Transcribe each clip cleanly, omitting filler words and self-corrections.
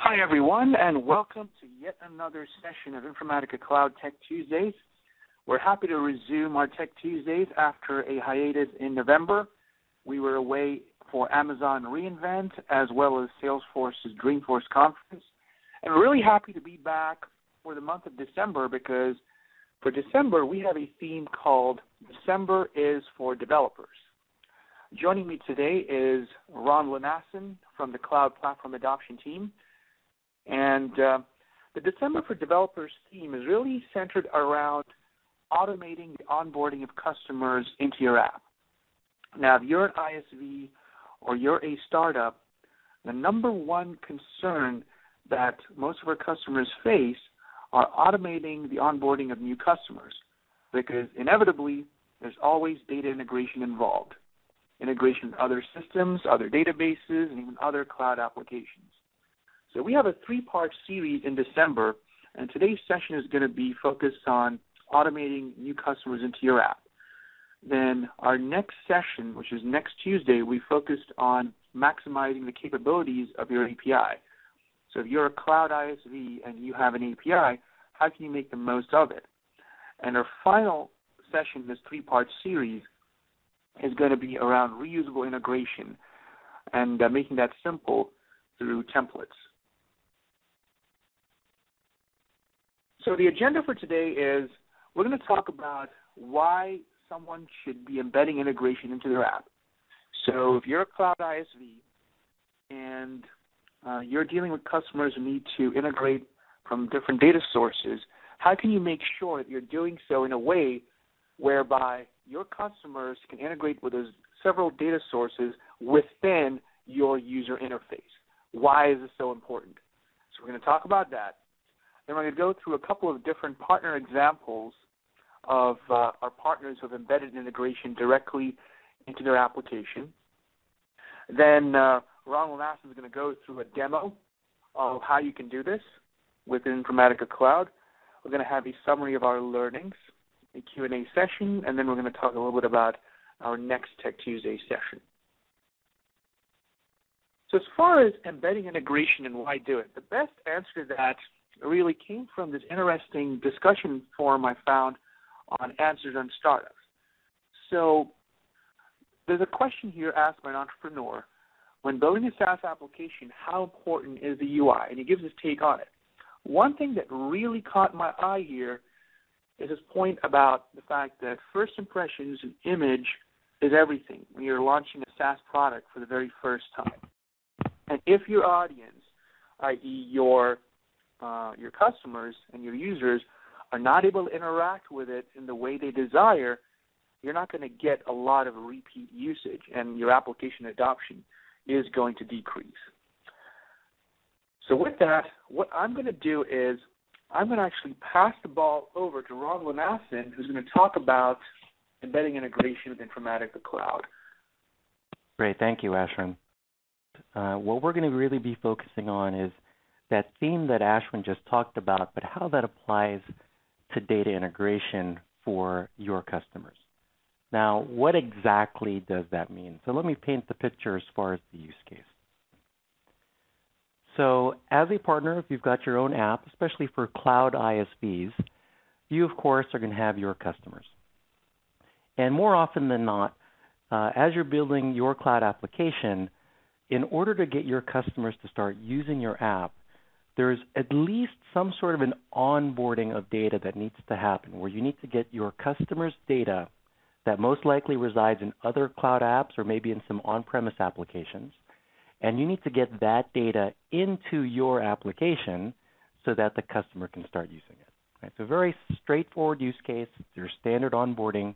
Hi, everyone, and welcome to yet another session of Informatica Cloud Tech Tuesdays. We're happy to resume our Tech Tuesdays after a hiatus in November. We were away for Amazon reInvent as well as Salesforce's Dreamforce conference. And we're really happy to be back for the month of December because for December we have a theme called December is for Developers. Joining me today is Ron Lanassin from the Cloud Platform Adoption team. And the December for Developers theme is really centered around automating the onboarding of customers into your app. Now, if you're an ISV or you're a startup, the number one concern that most of our customers face are automating the onboarding of new customers because inevitably there's always data integration involved, integration with other systems, other databases, and even other cloud applications. So we have a three-part series in December, and today's session is going to be focused on automating new customers into your app. Then our next session, which is next Tuesday, we focused on maximizing the capabilities of your API. So if you're a cloud ISV and you have an API, how can you make the most of it? And our final session in this three-part series is going to be around reusable integration and making that simple through templates. So the agenda for today is we're going to talk about why someone should be embedding integration into their app. So if you're a cloud ISV and you're dealing with customers who need to integrate from different data sources, how can you make sure that you're doing so in a way whereby your customers can integrate with those several data sources within your user interface? Why is this so important? So we're going to talk about that. Then we're going to go through a couple of different partner examples of our partners who have embedded integration directly into their application. Then Ron Lanassin is going to go through a demo of how you can do this within Informatica Cloud. We're going to have a summary of our learnings, a Q&A session, and then we're going to talk a little bit about our next Tech Tuesday session. So as far as embedding integration and why do it, the best answer to that really came from this interesting discussion forum I found on Answers on Startups. So there's a question here asked by an entrepreneur. When building a SaaS application, how important is the UI? And he gives his take on it. One thing that really caught my eye here is his point about the fact that first impressions and image is everything when you're launching a SaaS product for the very first time. And if your audience, i.e. your customers and your users are not able to interact with it in the way they desire, you're not going to get a lot of repeat usage, and your application adoption is going to decrease. So with that, what I'm going to do is I'm going to actually pass the ball over to Ron Lanassin, who's going to talk about embedding integration with Informatica Cloud. Great. Thank you, Ashwin. What we're going to really be focusing on is that theme that Ashwin just talked about, but how that applies to data integration for your customers. Now, what exactly does that mean? So let me paint the picture as far as the use case. So as a partner, if you've got your own app, especially for cloud ISVs, you, of course, are going to have your customers. And more often than not, as you're building your cloud application, in order to get your customers to start using your app, there's at least some sort of an onboarding of data that needs to happen, where you need to get your customers' data that most likely resides in other cloud apps or maybe in some on-premise applications, and you need to get that data into your application so that the customer can start using it. Right? So very straightforward use case, your standard onboarding.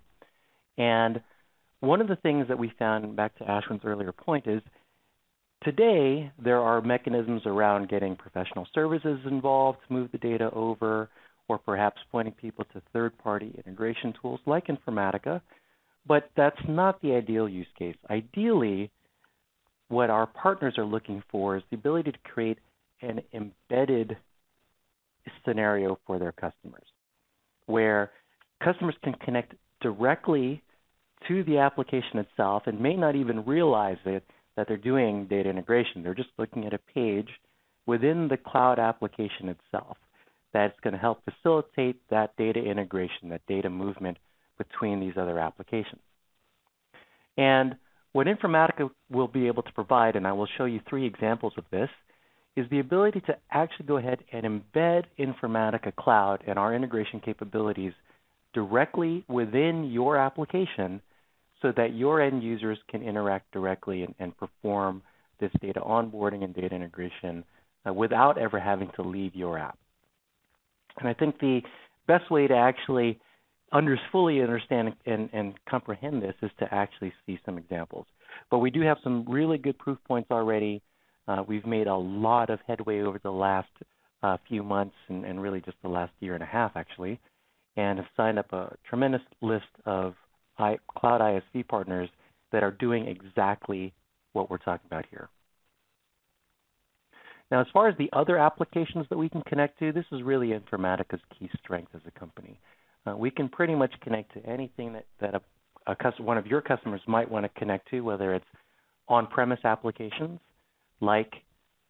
And one of the things that we found, back to Ashwin's earlier point, is today, there are mechanisms around getting professional services involved to move the data over, or perhaps pointing people to third-party integration tools like Informatica, but that's not the ideal use case. Ideally, what our partners are looking for is the ability to create an embedded scenario for their customers, where customers can connect directly to the application itself and may not even realize that they're doing data integration. They're just looking at a page within the cloud application itself that's going to help facilitate that data integration, that data movement between these other applications. And what Informatica will be able to provide, and I will show you 3 examples of this, is the ability to actually go ahead and embed Informatica Cloud and our integration capabilities directly within your application so that your end users can interact directly and perform this data onboarding and data integration without ever having to leave your app. And I think the best way to actually fully understand and comprehend this is to actually see some examples. But we do have some really good proof points already. We've made a lot of headway over the last few months and really just the last year and a half, actually, and have signed up a tremendous list of cloud ISV partners that are doing exactly what we're talking about here. Now, as far as the other applications that we can connect to, this is really Informatica's key strength as a company. We can pretty much connect to anything that one of your customers might want to connect to, whether it's on-premise applications like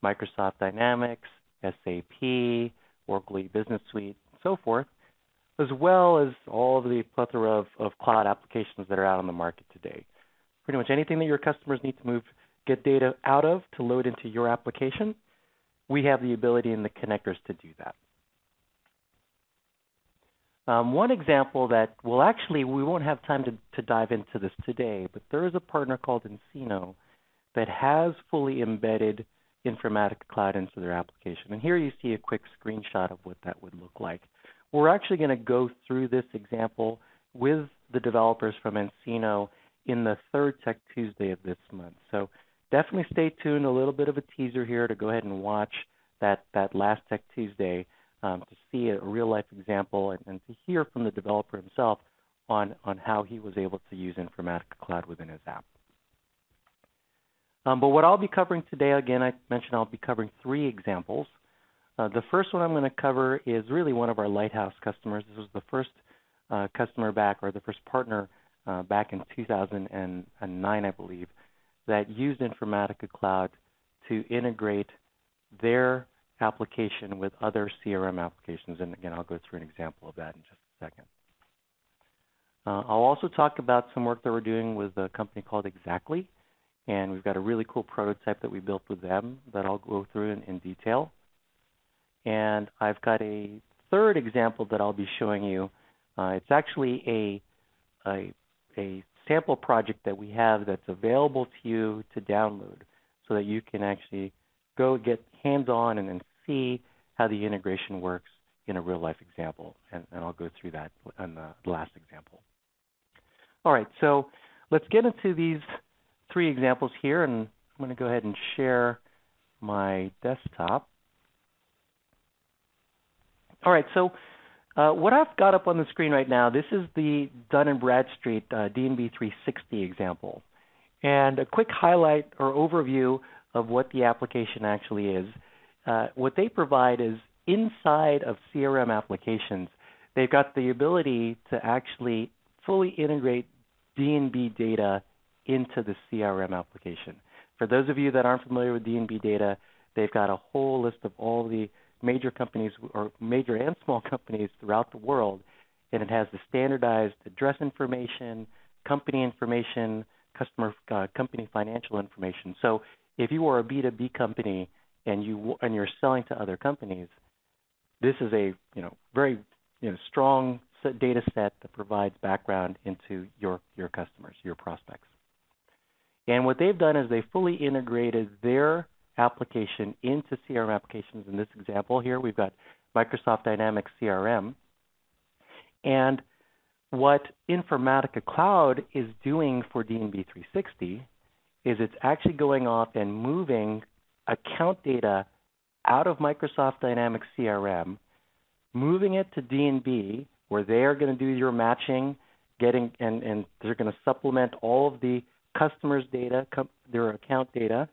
Microsoft Dynamics, SAP, Oracle E-Business Suite, and so forth, as well as all of the plethora of cloud applications that are out on the market today. Pretty much anything that your customers need to get data out of to load into your application, we have the ability and the connectors to do that. One example that we won't have time to dive into this today, but there is a partner called nCino that has fully embedded Informatica Cloud into their application. And here you see a quick screenshot of what that would look like. We're actually going to go through this example with the developers from nCino in the 3rd Tech Tuesday of this month. So definitely stay tuned, a little bit of a teaser here to go ahead and watch that last Tech Tuesday to see a real-life example and to hear from the developer himself on how he was able to use Informatica Cloud within his app. But what I'll be covering today, again, I mentioned I'll be covering 3 examples. The first one I'm going to cover is really one of our lighthouse customers. This was the first customer the first partner back in 2009, I believe, that used Informatica Cloud to integrate their application with other CRM applications. And again, I'll go through an example of that in just a second. I'll also talk about some work that we're doing with a company called Exactly. And we've got a really cool prototype that we built with them that I'll go through in detail. And I've got a 3rd example that I'll be showing you. It's actually a sample project that we have that's available to you to download so that you can actually go get hands-on and see how the integration works in a real-life example. And I'll go through that on the last example. All right, so let's get into these 3 examples here, and I'm going to go ahead and share my desktop. All right, so what I've got up on the screen right now, this is the Dun & Bradstreet D&B 360 example. And a quick highlight or overview of what the application actually is. What they provide is inside of CRM applications, they've got the ability to actually fully integrate D&B data into the CRM application. For those of you that aren't familiar with D&B data, they've got a whole list of all the major companies, or major and small companies throughout the world, and it has the standardized address information, company financial information. So if you are a B2B company and you're selling to other companies, this is a very strong data set that provides background into your customers, your prospects. And what they've done is they fully integrated their application into CRM applications. In this example here, we've got Microsoft Dynamics CRM. And what Informatica Cloud is doing for D&B 360 is it's actually going off and moving account data out of Microsoft Dynamics CRM, moving it to D&B, where they are going to do your matching, and they're going to supplement all of the customers' data, their account data,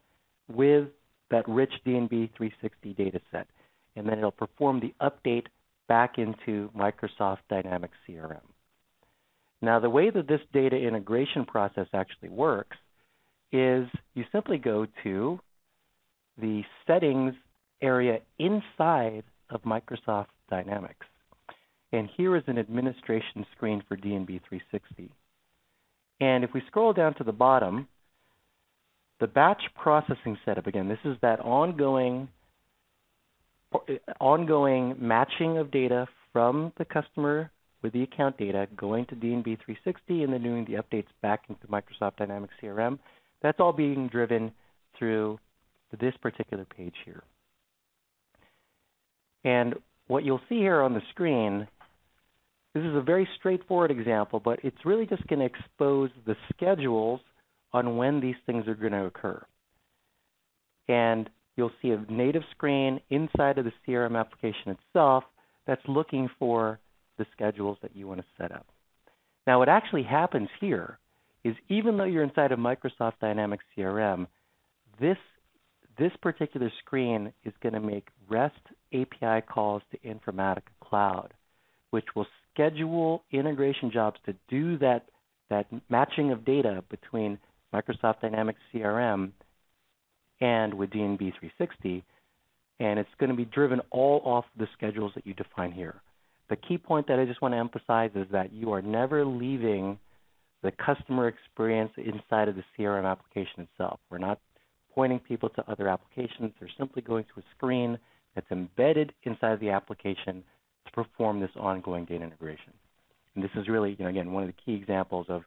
with that rich D&B 360 data set. And then it'll perform the update back into Microsoft Dynamics CRM. Now, the way that this data integration process actually works is you simply go to the settings area inside of Microsoft Dynamics. And here is an administration screen for D&B 360. And if we scroll down to the bottom, the batch processing setup, again, this is that ongoing matching of data from the customer with the account data going to D&B 360 and then doing the updates back into Microsoft Dynamics CRM. That's all being driven through this particular page here. And what you'll see here on the screen, this is a very straightforward example, but it's really just going to expose the schedules on when these things are going to occur. And you'll see a native screen inside of the CRM application itself that's looking for the schedules that you want to set up. Now, what actually happens here is even though you're inside of Microsoft Dynamics CRM, this particular screen is going to make REST API calls to Informatica Cloud, which will schedule integration jobs to do that matching of data between Microsoft Dynamics CRM and with D&B 360, and it's going to be driven all off the schedules that you define here. The key point that I just want to emphasize is that you are never leaving the customer experience inside of the CRM application itself. We're not pointing people to other applications. They're simply going to a screen that's embedded inside the application to perform this ongoing data integration. And this is really, again, one of the key examples of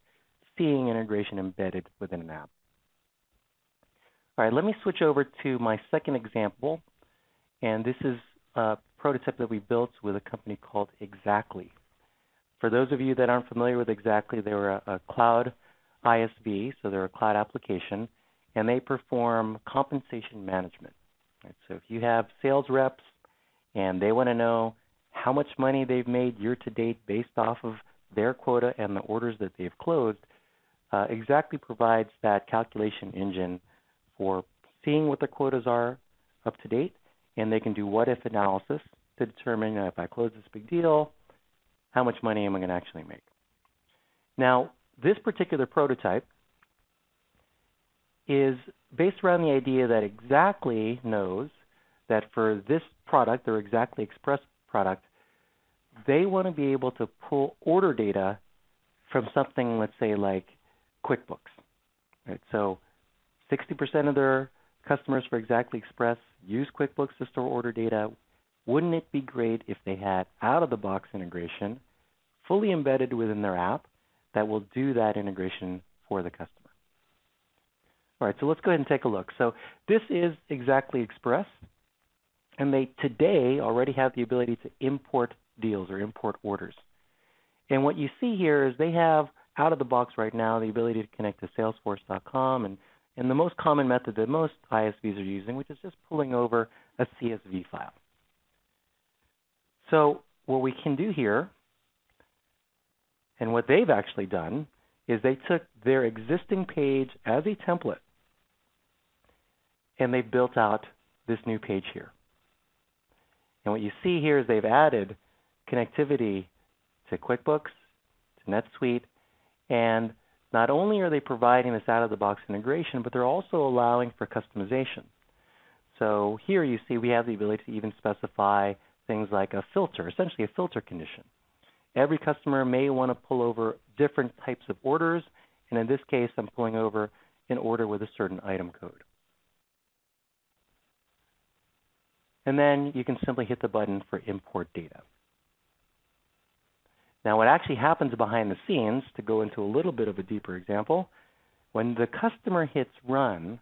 seeing integration embedded within an app. All right, let me switch over to my second example, and this is a prototype that we built with a company called Exactly. For those of you that aren't familiar with Exactly, they were a cloud ISV, so they're a cloud application, and they perform compensation management. Right? So if you have sales reps and they want to know how much money they've made year to date based off of their quota and the orders that they've closed, Exactly provides that calculation engine for seeing what the quotas are up to date, and they can do what-if analysis to determine if I close this big deal, how much money am I going to actually make. Now, this particular prototype is based around the idea that Exactly knows that for this product, their Exactly Express product, they want to be able to pull order data from something, let's say, like QuickBooks. Right? So 60% of their customers for Exactly Express use QuickBooks to store order data. Wouldn't it be great if they had out-of-the-box integration fully embedded within their app that will do that integration for the customer? All right, so let's go ahead and take a look. So this is Exactly Express, and they today already have the ability to import deals or import orders. And what you see here is they have out-of-the-box right now the ability to connect to Salesforce.com and the most common method that most ISVs are using, which is just pulling over a CSV file. So what we can do here, and what they've actually done, is they took their existing page as a template, and they built out this new page here. And what you see here is they've added connectivity to QuickBooks, to NetSuite, and not only are they providing this out-of-the-box integration, but they're also allowing for customization. So here you see we have the ability to even specify things like a filter, essentially a filter condition. Every customer may want to pull over different types of orders, and in this case, I'm pulling over an order with a certain item code. And then you can simply hit the button for import data. Now, what actually happens behind the scenes, to go into a little bit of a deeper example, when the customer hits run,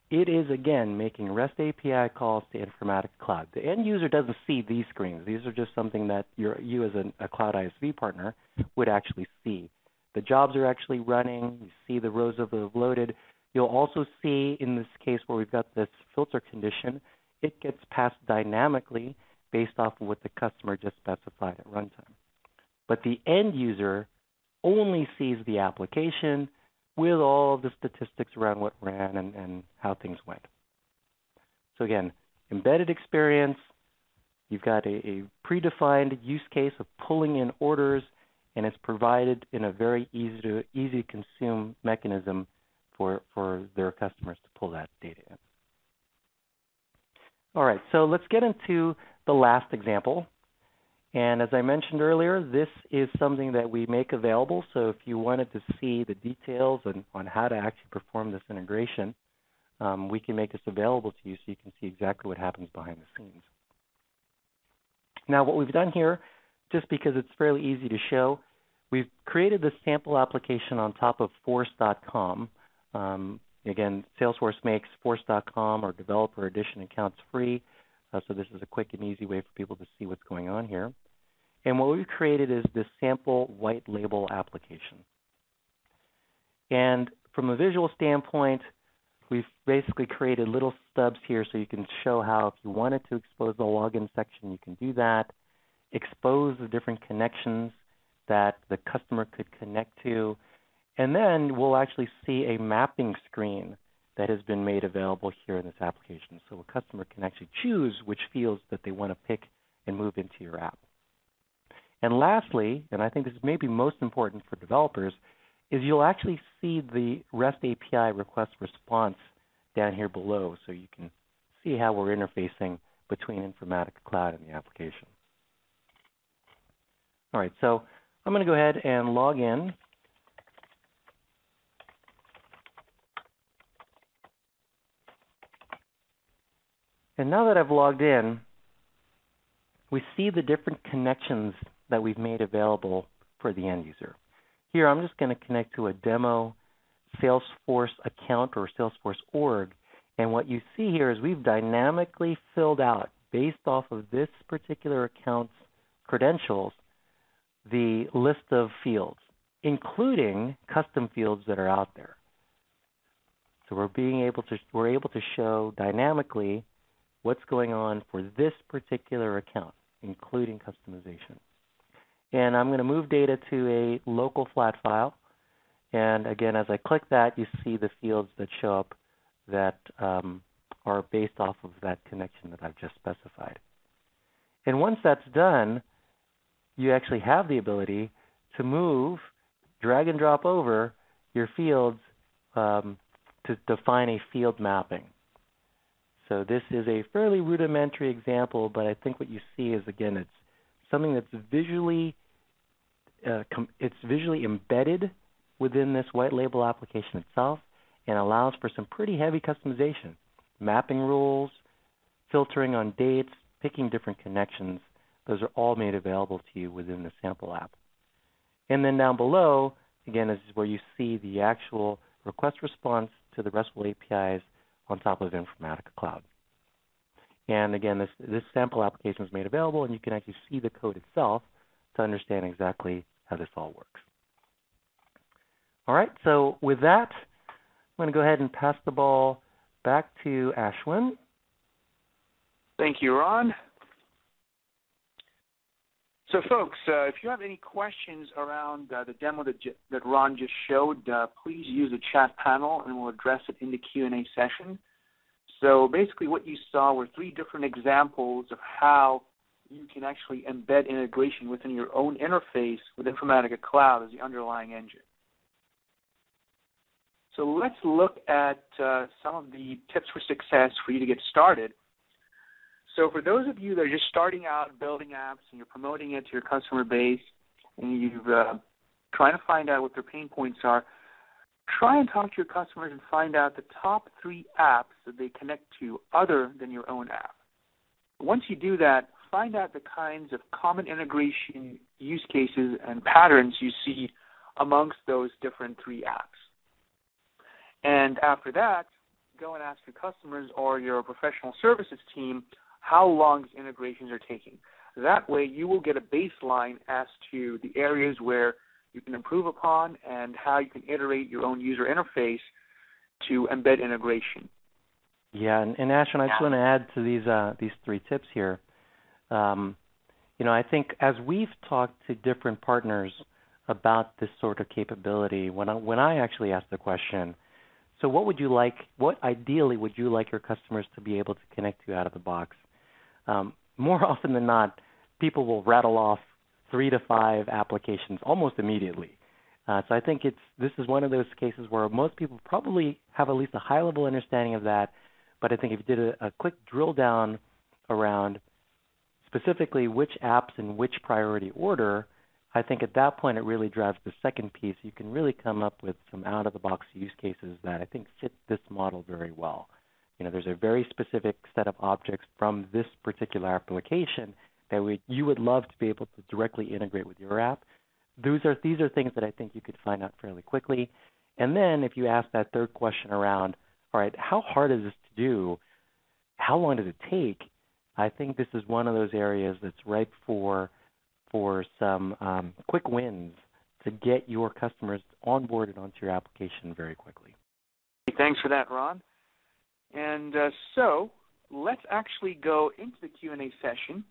it is, again, making REST API calls to Informatica Cloud. The end user doesn't see these screens. These are just something that you as a cloud ISV partner would actually see. The jobs are actually running. You see the rows of the loaded. You'll also see, in this case where we've got this filter condition, it gets passed dynamically based off of what the customer just specified at runtime. But the end user only sees the application with all of the statistics around what ran and how things went. So again, embedded experience, you've got a predefined use case of pulling in orders, and it's provided in a very easy to consume mechanism for their customers to pull that data in. All right, so let's get into the last example. And as I mentioned earlier, this is something that we make available. So if you wanted to see the details on how to actually perform this integration, we can make this available to you so you can see exactly what happens behind the scenes. Now, what we've done here, just because it's fairly easy to show, we've created this sample application on top of Force.com. Again, Salesforce makes Force.com or Developer Edition accounts free, so this is a quick and easy way for people to see what's going on here. And what we've created is this sample white label application. And from a visual standpoint, we've basically created little stubs here so you can show how if you wanted to expose the login section, you can do that, expose the different connections that the customer could connect to, and then we'll actually see a mapping screen that has been made available here in this application. So a customer can actually choose which fields that they want to pick and move into your app. And lastly, and I think this is maybe most important for developers, is you'll actually see the REST API request response down here below, so you can see how we're interfacing between Informatica Cloud and the application. All right, so I'm going to go ahead and log in. And now that I've logged in, we see the different connections that we've made available for the end user. Here, I'm just going to connect to a demo Salesforce account or Salesforce org. And what you see here is we've dynamically filled out, based off of this particular account's credentials, the list of fields, including custom fields that are out there. So we're able to show dynamically what's going on for this particular account, including customization. And I'm going to move data to a local flat file. And again, as I click that, you see the fields that show up that are based off of that connection that I've just specified. And once that's done, you actually have the ability to move, drag and drop over your fields to define a field mapping. So this is a fairly rudimentary example, but I think what you see is, again, it's something that's visually embedded within this white label application itself and allows for some pretty heavy customization. Mapping rules, filtering on dates, picking different connections, those are all made available to you within the sample app. And then down below, again, this is where you see the actual request response to the RESTful APIs on top of Informatica Cloud. And again, this sample application is made available, and you can actually see the code itself to understand exactly how this all works. All right, so with that, I'm going to go ahead and pass the ball back to Ashwin. Thank you, Ron. So, folks, if you have any questions around the demo that Ron just showed, please use the chat panel, and we'll address it in the Q&A session. So basically what you saw were 3 different examples of how you can actually embed integration within your own interface with Informatica Cloud as the underlying engine. So let's look at some of the tips for success for you to get started. So for those of you that are just starting out building apps and you're promoting it to your customer base and you're trying to find out what their pain points are, try and talk to your customers and find out the top 3 apps that they connect to other than your own app. Once you do that, find out the kinds of common integration use cases and patterns you see amongst those different 3 apps. And after that, go and ask your customers or your professional services team how long these integrations are taking. That way you will get a baseline as to the areas where you can improve upon and how you can iterate your own user interface to embed integration. Yeah, and Ashwin, I just want to add to these 3 tips here. I think as we've talked to different partners about this sort of capability, when I actually asked the question, so what ideally would you like your customers to be able to connect to out of the box? More often than not, people will rattle off 3 to 5 applications almost immediately. So I think this is one of those cases where most people probably have at least a high-level understanding of that, But I think if you did a quick drill down around specifically which apps in which priority order, I think at that point it really drives the second piece. You can really come up with some out-of-the-box use cases that I think fit this model very well. There's a very specific set of objects from this particular application that you would love to be able to directly integrate with your app. These are things that I think you could find out fairly quickly. And then if you ask that third question around, all right, how hard is this to do? How long does it take? I think this is one of those areas that's ripe for some quick wins to get your customers onboarded onto your application very quickly. Thanks for that, Ron. And so let's actually go into the Q&A session.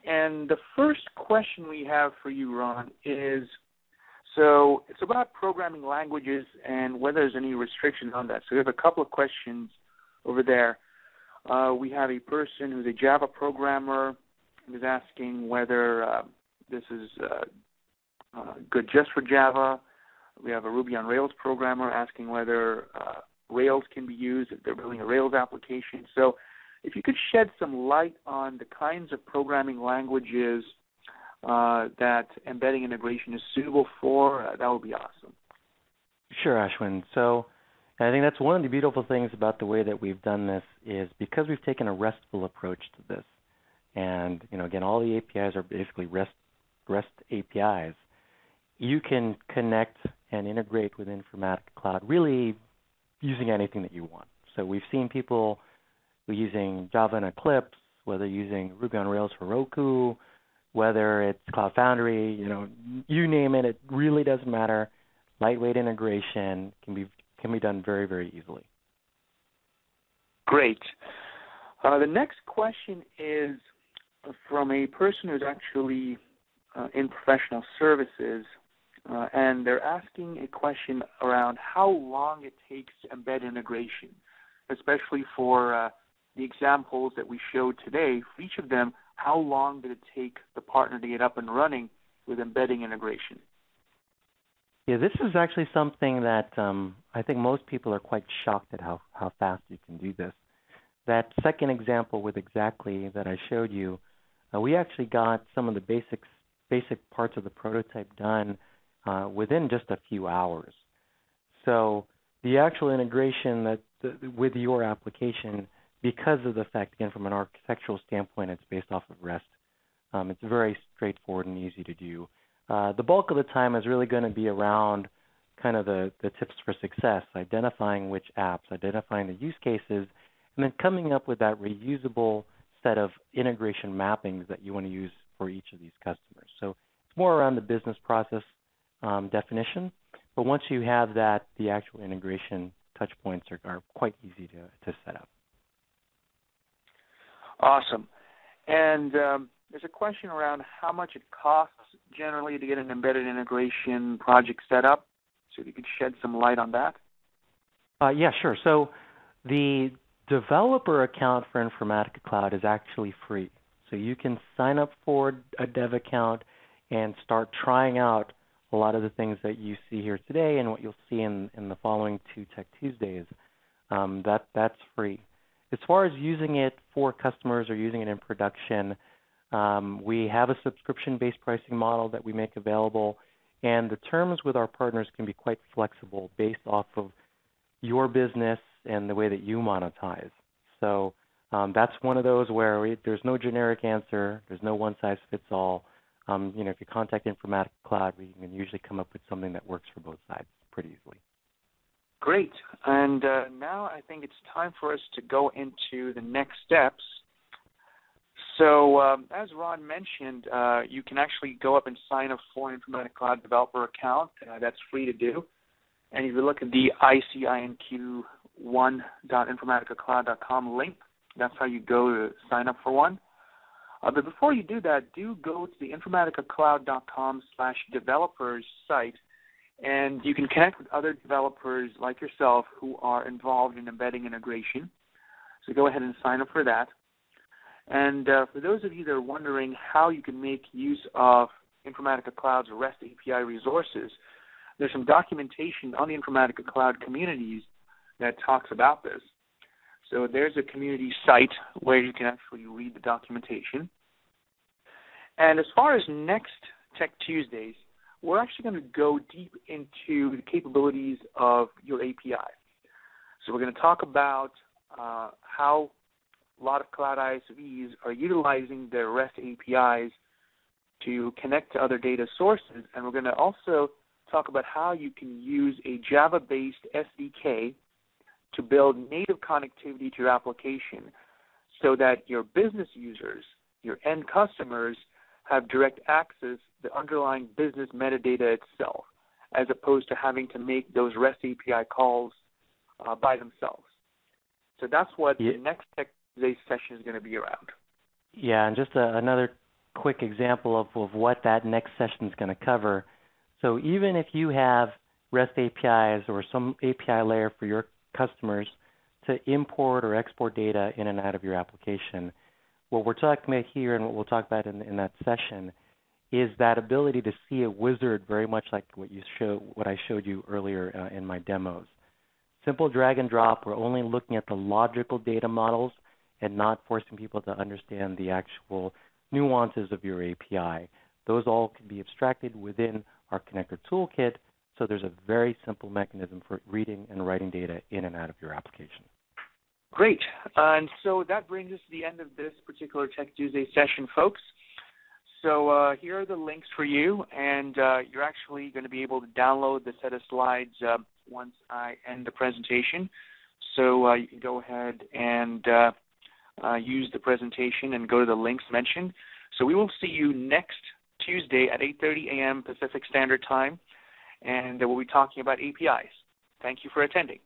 And the first question we have for you, Ron, is, so it's about programming languages and whether there's any restrictions on that. So we have a couple of questions over there. We have a person who's a Java programmer who's asking whether this is good just for Java. We have a Ruby on Rails programmer asking whether Rails can be used if they're building a Rails application. So if you could shed some light on the kinds of programming languages that embedding integration is suitable for, that would be awesome. Sure, Ashwin. So I think that's one of the beautiful things about the way that we've done this is because we've taken a RESTful approach to this. And, again, all the APIs are basically REST APIs. You can connect and integrate with Informatica Cloud really using anything that you want. So we've seen people using Java and Eclipse, whether using Ruby on Rails for Roku, whether it's Cloud Foundry, you name it, it really doesn't matter. Lightweight integration can be done very, very easily. Great. The next question is from a person who's actually in professional services, and they're asking a question around how long it takes to embed integration, especially for the examples that we showed today. For each of them, how long did it take the partner to get up and running with embedding integration? Yeah, this is actually something that I think most people are quite shocked at how fast you can do this. That second example with exactly that I showed you, we actually got some of the basic parts of the prototype done within just a few hours. So the actual integration with your application, because of the fact, again, from an architectural standpoint, it's based off of REST. It's very straightforward and easy to do. The bulk of the time is really going to be around kind of the tips for success, identifying which apps, identifying the use cases, and then coming up with that reusable set of integration mappings that you want to use for each of these customers. So it's more around the business process definition, but once you have that, the actual integration touch points are quite easy to set up. Awesome. And there's a question around how much it costs generally to get an embedded integration project set up. So if you could shed some light on that. Yeah, sure. So the developer account for Informatica Cloud is actually free. So you can sign up for a dev account and start trying out a lot of the things that you see here today and what you'll see in the following 2 Tech Tuesdays. That's free. As far as using it for customers or using it in production, we have a subscription-based pricing model that we make available, and the terms with our partners can be quite flexible based off of your business and the way that you monetize. So that's one of those where there's no generic answer, there's no one-size-fits-all. If you contact Informatica Cloud, we can usually come up with something that works for both sides pretty easily. Great. And now I think it's time for us to go into the next steps. So as Ron mentioned, you can actually go up and sign up for an Informatica Cloud developer account. That's free to do. And if you look at the ICINQ1.informaticacloud.com link, that's how you go to sign up for one. But before you do that, do go to the informaticacloud.com/developers site, and you can connect with other developers like yourself who are involved in embedding integration. So go ahead and sign up for that. And for those of you that are wondering how you can make use of Informatica Cloud's REST API resources, there's some documentation on the Informatica Cloud communities that talks about this. So there's a community site where you can actually read the documentation. And as far as next Tech Tuesdays, we're actually going to go deep into the capabilities of your API. So we're going to talk about how a lot of cloud ISVs are utilizing their REST APIs to connect to other data sources, and we're going to also talk about how you can use a Java-based SDK to build native connectivity to your application so that your business users, your end customers, have direct access to the underlying business metadata itself, as opposed to having to make those REST API calls by themselves. So that's what the next Tech Tuesdays session is going to be around. Yeah, and just another quick example of what that next session is going to cover. So even if you have REST APIs or some API layer for your customers to import or export data in and out of your application, what we're talking about here and what we'll talk about in that session is that ability to see a wizard, very much like what I showed you earlier in my demos. Simple drag and drop. We're only looking at the logical data models and not forcing people to understand the actual nuances of your API. Those all can be abstracted within our connector toolkit, so there's a very simple mechanism for reading and writing data in and out of your application. Great. And so that brings us to the end of this particular Tech Tuesday session, folks. So here are the links for you, and you're actually going to be able to download the set of slides once I end the presentation. So you can go ahead and use the presentation and go to the links mentioned. So we will see you next Tuesday at 8:30 a.m. Pacific Standard Time, and we'll be talking about APIs. Thank you for attending.